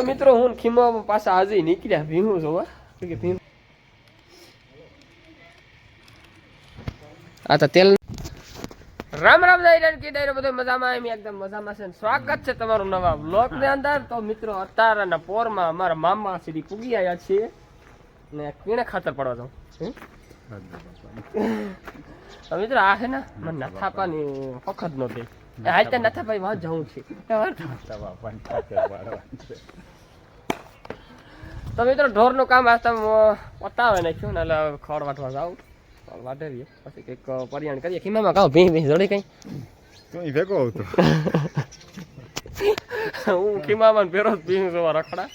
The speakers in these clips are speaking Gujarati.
મિત્રો હું ખીમા પાછા આજે નીકળ્યા ભીહું જોવા કે ભીમ આ તો તેલ રામ રામ દાયરા કે દાયરો બધો મજામાં એમ એકદમ મજામાં છે સ્વાગત છે તમારું નવા બ્લોગ ની અંદર તો મિત્રો અત્યારના પોરમાં અમારા મામા સીધી પૂગી આવ્યા છીએ ને કીણે ખાતર પડવા દઉં તો મિત્રો આ છે ને મને નાથાપાની વખત નહોતી હાલ તો નાથાભાઈ વાં જવું છે તો મિત્રો ઢોરનું કામ આજ તમે પતાવે નાખ્યું ને એટલે ખડ વાટવા જાઉં વાટેરીએ પછી કંઈક પરિયાણ કરીએ ખીમામાં કાં ભીં ભીં જડી કંઈ તો ભેગો આવતો હું ખીમામાં ફેરો ભીં જોવા રખડા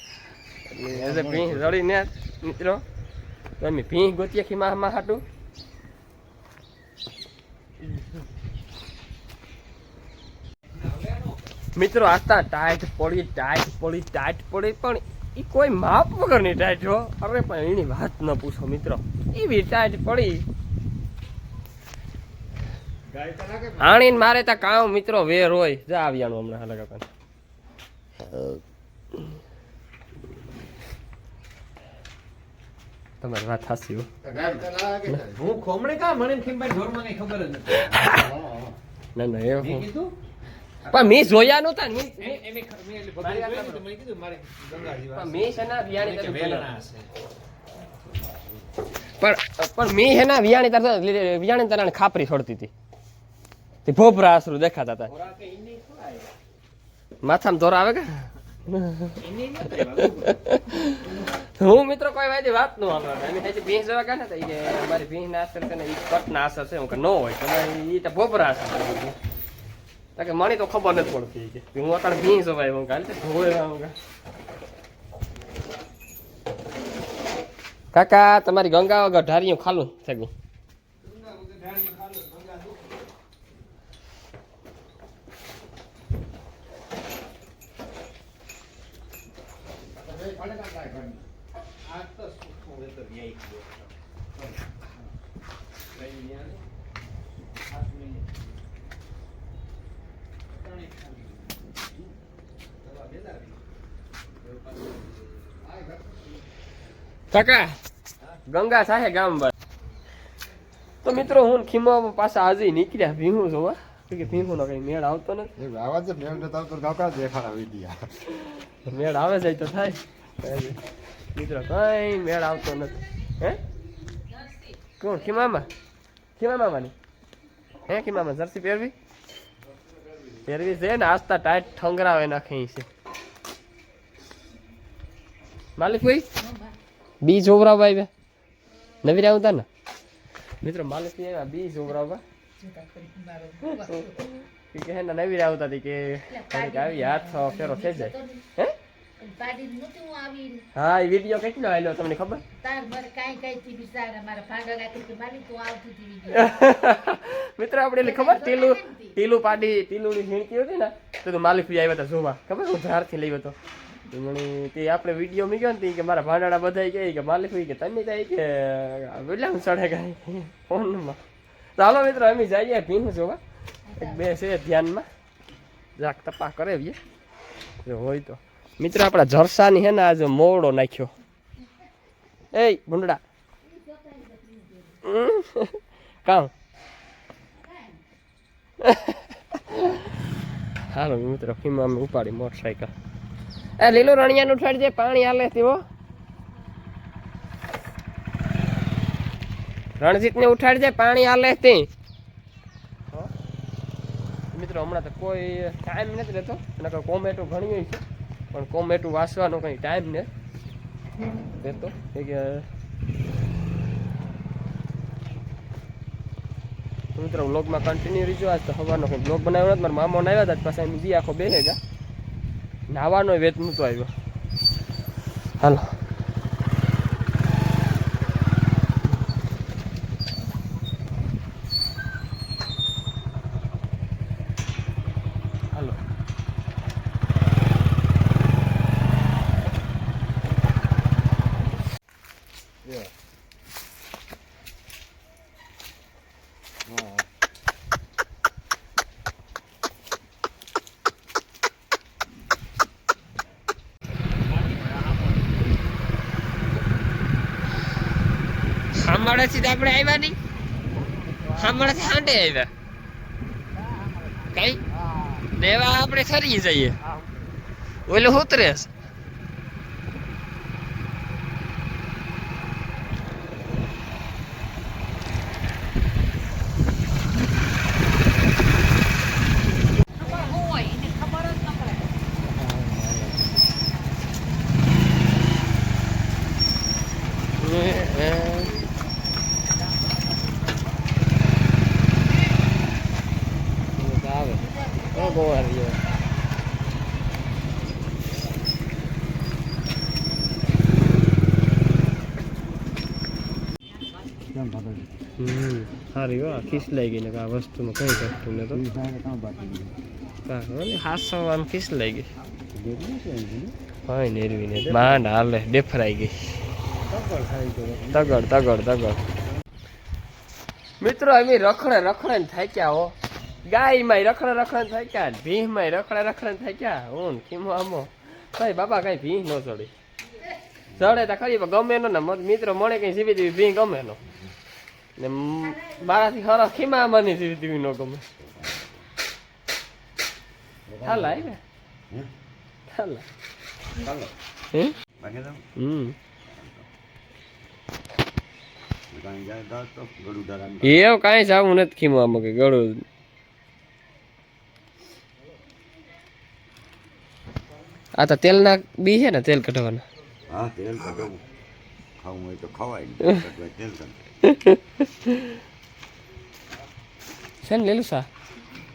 એટલે ભીં જડીને મિત્રો તો અમે ભીં ગોતીએ ખીમામાં હાટું મિત્રો આસ્તા ટાઈટ પડી પણ એ કોઈ માપ વગરની ટાઈટ હો અરે પણ એની વાત ન પૂછો મિત્રો એવી ટાઈટ પડી આણીને મારે ત્યાં કામ મિત્રો વેર હોય જા આવ્યાનું હમણાં હાલ કાકા તમારી વાત હાસી હો હું ખોમણે કા મને ખીમભાઈ ઢોરમાં કઈ ખબર જ નથી ના એવું પણ મેં જોયા નહોતા મેં છે ને વિયાણી પણ મેં હે ના વિયાણી તરાને ખાપરી છોડતી હતી તે ભોભરા આસરું દેખાતા હતા માથામાં દોરા આવે કે હું મિત્રો કોઈ વાયદી વાત નું આપણે ભીંસ જવા ગયા ને કે મારી ભીંસ ના અસર છે ને એ કટના અસર છે હું કે ન હોય તમારી એ તો ભોભરા અસર કે મને તો ખબર નથી પડતી કે હું અત્યારે ભીંસ જવાય હું કાલે કાકા તમારી ગંગા વગર ઢારિયું ખાલું થઈ ગયું કાકા ગંગા સાહે ગામ બાર તો મિત્રો હું ખીમા પાછા આજે નીકળ્યા ભીહું જોવા કે ભીહું નો કઈ મેળ આવતો નથી આવાજ મેળ નતો આવતો ગાવકા દેખાડા વિડિયા મેળ આવે જાય તો થાય મિત્રો કઈ મેળ આવતો નથી હે કોણ ખીમામાં ખીમામાની હે ખીમામાં જર્સી પહેરવી છે ને આસ્તા ટાઈટ ઠંગરાવે નાખી છે માલિક ભાઈ બીજ ઓવરાવવા આવ્યા નવી આવતા ને મિત્રો માલિક આવ્યા બીજ ઓવરાવવા કે હે નવી આવતા હતી કે આવી હાથ ફેરો થઈ જાય હે હા એ વિડીયો કેટલો આવેલો તમને ખબર મિત્રો આપણે એટલે ખબર ટીલું ટીલુની ઝીણકી હતી ને તો માલિક આવ્યા હતા જોવા ખબર હું ઝાડથી લઈ હતો તે આપણે વિડીયો મૂક્યો ને કે મારા ભાંડાણા બધા કહે કે માલિક કે તમે જાય કે બોલ્યા હું ચડે ગઈ ફોનમાં ચાલો મિત્રો અમે જઈએ ભીનું જોવા એક બે છે ધ્યાનમાં જાક તપા કરાવીએ જો હોય તો મિત્રો આપણા જરસાની હે ને આજે મોવડો નાખ્યો એ ભૂંડડા કામ હાલો મિત્રો ખીમા અમે ઉપાડી મોટરસાઇકલ એ લીલો રણિયાનું ઉઠાડી દે પાણી હાલે તેવો રણજીતને ઉઠાડી દે પાણી હાલે તે મિત્રો હમણાં તો કોઈ ટાઈમ નથી રહેતો અને કોમેટો ઘણી છે પણ કોમેટું વાંચવાનો કંઈ ટાઈમ ને રહેતો કે મિત્રો બ્લોગમાં કન્ટિન્યુ રહીજો આજ તો સવારનો કંઈ બ્લોગ બનાવ્યો નથી મારા મામાને આવ્યા હતા પાછા એમ બી આખો બેસેગા નાવાનો વેત નહોતો આવ્યો હાલો હાલો હાંભળેથી તો આપણે આવ્યા નહીં, હાંભળેથી હાંડે આવ્યા કઈ દેવા આપણે સરી જઈએ ઓલે ઉતરે છે. સારી હો ખીસલાઈ ગઈ ને આ વસ્તુમાં કઈ વસ્તુ ને તો હાસવાનું ખીસલાઈ ગઈ હોય ને એરવી ને માંડ હાલે ડેફરાઈ ગઈ તગડ તગડ તગડ. મિત્રો અમે રખડે રખડે ને થાક્યા હો, ગાય માં રખડે રખડે થાક્યા, ભીહ માં રખડે રખડે થાક્યા. હું ખીમો આમો કઈ બાબા કઈ ભીહ ન ચડી, ચડે તો ખરી ગમે નો ને મિત્રો મને કઈ સીવી દેવી ભીહ ગમે નો ને મારાથી ખરા ખીમા મને સીવી દેવી ન ગમે. હાલા ને હાલા એવું કઈ જવું નથી ખીમવામાં કે ગળું. આ તો તેલ ના બી છે ને તેલ કઢાવવાના. હા તેલ કઢાવવું ખાવું હોય તો ખવાય તેલ છે ને લેલું સા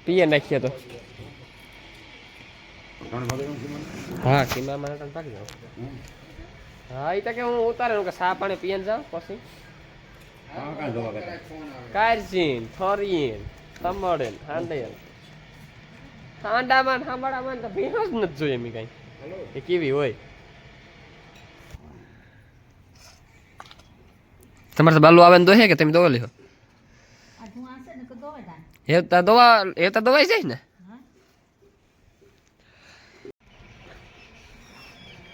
પીએ નાખીએ તો હા ખીમા મને તને પાકી જાવ. હા એ તો કે હું ઉતારે કે સા પાણી પીએ ને જાવ પછી કારજીન થોરીન તમડેન હાંડેન હાંડામાં હાંબાડામાં તો ભીહ જ નથી જોઈએ એમ કઈ એ કેવી હોય. તમારે તો બાલું આવે ને દોહે કે તમે દવા લ્યો એ તો દવાઈ જાય ને.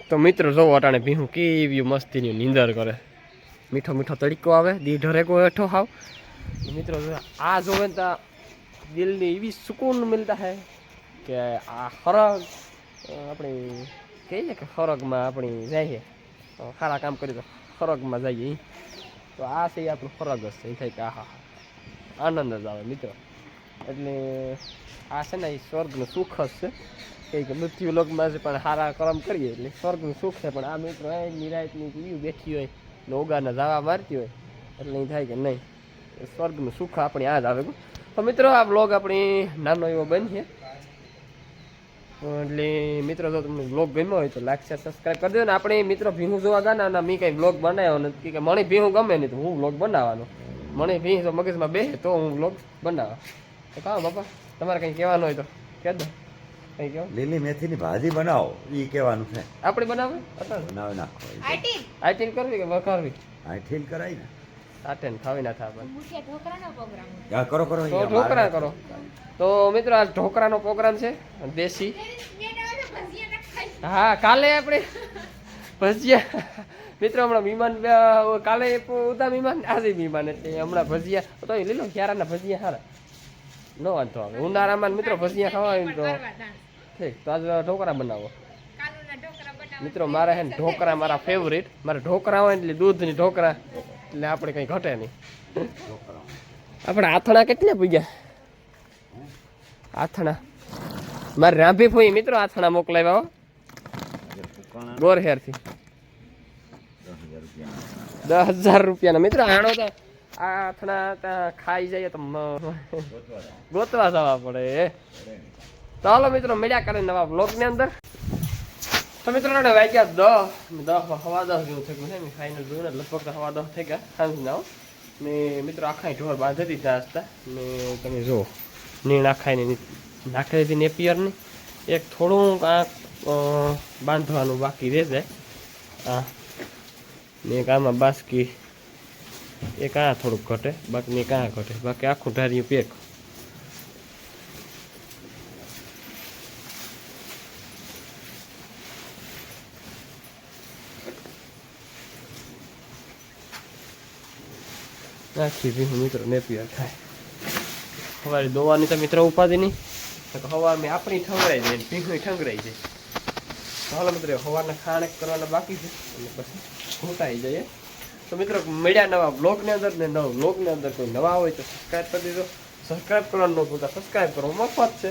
તો મિત્રો જોવો અટાણે ભીહું કેવી મસ્તીની નીંદર કરે, મીઠો મીઠો તડકો આવે, દી ઢરેકો હેઠો હાવ. મિત્રો આ જોવે ને તો દિલની એવી સુકૂન મિલતા હે કે આ ખરગ આપણી કહીએ કે ખરગમાં આપણી જઈએ સારા કામ કરી તો ખરગમાં જઈએ તો આ છે આપણું ખરગ જ છે. એ થાય કે આહા આનંદ જ આવે મિત્રો. એટલે આ છે ને એ સ્વર્ગનું સુખ જ છે કે મૃત્યુ લોકમાં છે પણ સારા કર્મ કરીએ એટલે સ્વર્ગનું સુખ છે. પણ આ મિત્રો એ નિરાયતની પીવું બેઠી હોય ને ઓગાના જાવા મારતી હોય એટલે એ થાય કે નહીં સ્વર્ગનું સુખ આપણે આ જ આવે. તો મિત્રો આ બ્લોગ આપણી નાનો એવો બનશે એટલે મિત્રો જો તમને બ્લોગ ગમ્યો હોય તો લાઈક શેર સબસ્ક્રાઈબ કરી દો ને. આપણે મિત્રો ભીહું જોવા ગયા ને મેં કંઈ બ્લોગ બનાવ્યો નથી કે મને ભીહું ગમે નહીં તો હું બ્લોગ બનાવવાનો, મને ભીહ તો મગજમાં બેસે તો હું બ્લોગ બનાવવા. તો કહો બાપા તમારે કંઈ કહેવાનું હોય તો કહે દો. કંઈ કહો લીલી મેથીની ભાજી બનાવો એ કહેવાનું છે. આપણે બનાવે બનાવી નાખો આઈટીન કરવી કે વઘારવી? આઠીલ કરાય ને આટેન ખાવી ના થાય હા કરો કરો તો ઢોકળા કરો. તો મિત્રો આ ઢોકળાનો પ્રોગ્રામ છે દેશી. હા કાલે આપણે ભજીયા મિત્રો હમણાં મહેમાન કાલે ઉતા મહેમાન આજે મહેમાન એટલે હમણાં ભજીયા તો લીલો ક્યારાના ભજીયા સારા ન વાંધો આવે. ઉનાળામાં મિત્રો ભજીયા ખાવા હોય તો ઠીક તો આજે ઢોકળા બનાવો મિત્રો. મારા હે ને ઢોકળા મારા ફેવરિટ, મારે ઢોકળા હોય એટલે દૂધની ઢોકળા એટલે આપણે કંઈ ઘટે નહીં. આપણે આથણા કેટલા પૂગ્યા? આથણા મારે રાંભી ફોઈ મિત્રો આથણા મોકલાવ્યા ગોરહેરથી 10,000 રૂપિયાના. મિત્રો આણો તો આથણા ત્યાં ખાઈ જાય તો ગોતવા જવા પડે. ચાલો મિત્રો મળ્યા કરે નવા બ્લોગની અંદર. તો મિત્રો વાગ્યા 10 હવા 10 જેવું થઈ ગયું ને ફાઇનલ જોયું ને લગભગ તો હવા 10 થઈ ગયા સાંજના ને મિત્રો આખા ઢોર બાંધી દીધા હતા ને તમે જુઓ નીણ આખાઈને નાખી દીધી નેપિયરની. એક થોડું આ બાંધવાનું બાકી રહેશે આ ને એક આમાં બાસકી એક આ થોડુંક ઘટે બાકી એક આ ઘટે બાકી આખું ઢાર્યું પેક. આખી ભીહું મિત્રો નેપિયર ખાય સવારે દોવાની તો મિત્રો ઉપાધિ નહીં સવારમાં આપણી ઠંગરાઈ જાય ભીહું ઠંગરાઈ જાય હાલો મિત્રો સવારના ખાણે કરવાના બાકી છે અને પછી ઘૂંટાઈ જાય તો મિત્રો મળ્યા નવા બ્લોગની અંદર ને નવા બ્લોગની અંદર કોઈ નવા હોય તો સબસ્ક્રાઈબ કરી દીધો સબસ્ક્રાઈબ કરવાનું ન ભૂલતા સબસ્ક્રાઈબ કરો મફત છે